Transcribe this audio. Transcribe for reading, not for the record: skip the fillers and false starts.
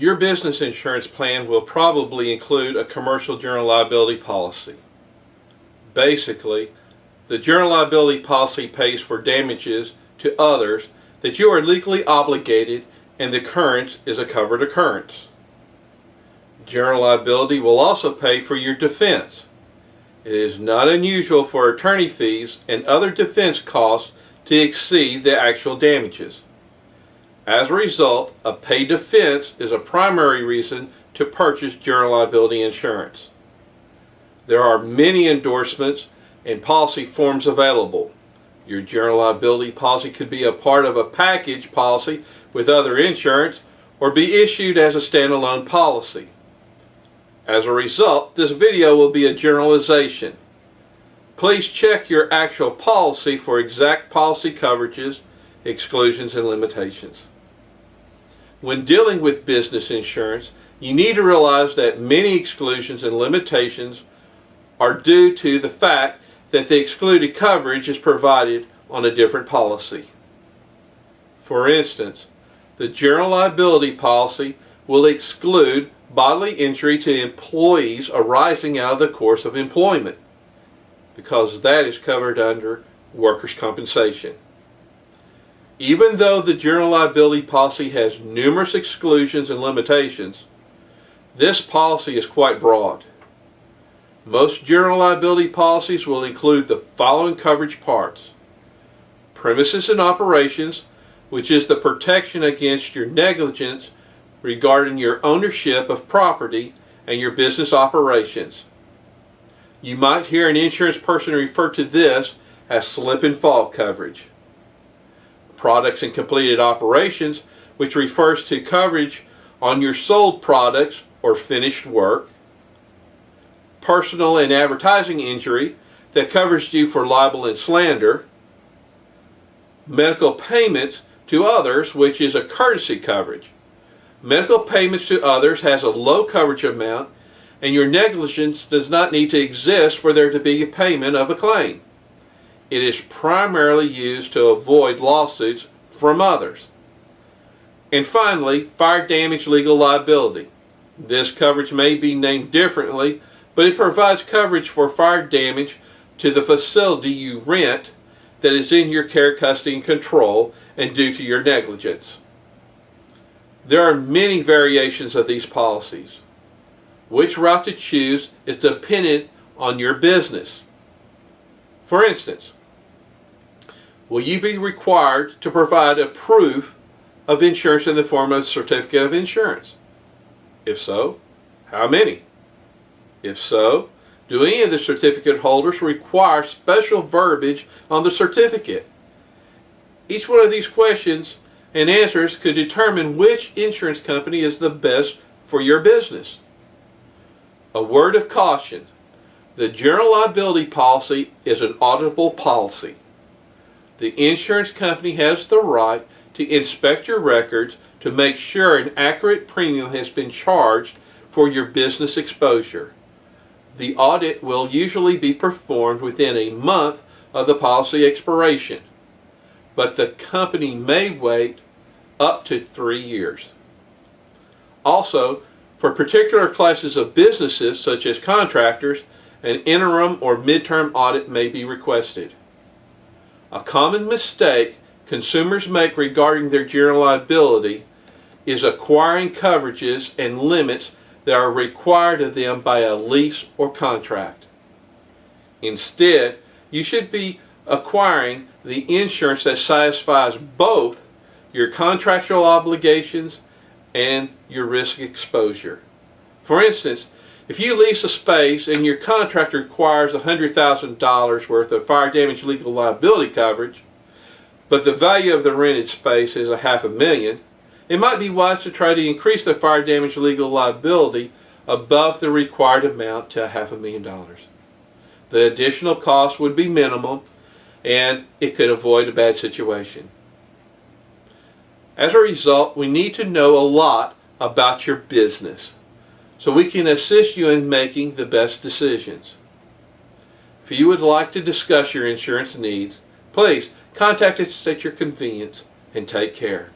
Your business insurance plan will probably include a commercial general liability policy. Basically, the general liability policy pays for damages to others that you are legally obligated, and the occurrence is a covered occurrence. General liability will also pay for your defense. It is not unusual for attorney fees and other defense costs to exceed the actual damages. As a result, a paid defense is a primary reason to purchase general liability insurance. There are many endorsements and policy forms available. Your general liability policy could be a part of a package policy with other insurance or be issued as a standalone policy. As a result, this video will be a generalization. Please check your actual policy for exact policy coverages, exclusions, and limitations. When dealing with business insurance, you need to realize that many exclusions and limitations are due to the fact that the excluded coverage is provided on a different policy. For instance, the general liability policy will exclude bodily injury to employees arising out of the course of employment, because that is covered under workers' compensation. Even though the general liability policy has numerous exclusions and limitations, this policy is quite broad. Most general liability policies will include the following coverage parts: premises and operations, which is the protection against your negligence regarding your ownership of property and your business operations. You might hear an insurance person refer to this as slip and fall coverage. Products and completed operations, which refers to coverage on your sold products or finished work. Personal and advertising injury, that covers you for libel and slander. Medical payments to others, which is a courtesy coverage. Medical payments to others has a low coverage amount, and your negligence does not need to exist for there to be a payment of a claim. It is primarily used to avoid lawsuits from others. And finally, fire damage legal liability. This coverage may be named differently, but it provides coverage for fire damage to the facility you rent that is in your care, custody, and control and due to your negligence. There are many variations of these policies. Which route to choose is dependent on your business. For instance, will you be required to provide a proof of insurance in the form of a certificate of insurance? If so, how many? If so, do any of the certificate holders require special verbiage on the certificate? Each one of these questions and answers could determine which insurance company is the best for your business. A word of caution: the general liability policy is an auditable policy. The insurance company has the right to inspect your records to make sure an accurate premium has been charged for your business exposure. The audit will usually be performed within a month of the policy expiration, but the company may wait up to 3 years. Also, for particular classes of businesses, such as contractors, an interim or midterm audit may be requested. A common mistake consumers make regarding their general liability is acquiring coverages and limits that are required of them by a lease or contract. Instead, you should be acquiring the insurance that satisfies both your contractual obligations and your risk exposure. For instance, if you lease a space and your contract requires $100,000 worth of fire damage legal liability coverage, but the value of the rented space is $500,000, it might be wise to try to increase the fire damage legal liability above the required amount to $500,000. The additional cost would be minimal, and it could avoid a bad situation. As a result, we need to know a lot about your business so we can assist you in making the best decisions. If you would like to discuss your insurance needs, please contact us at your convenience, and take care.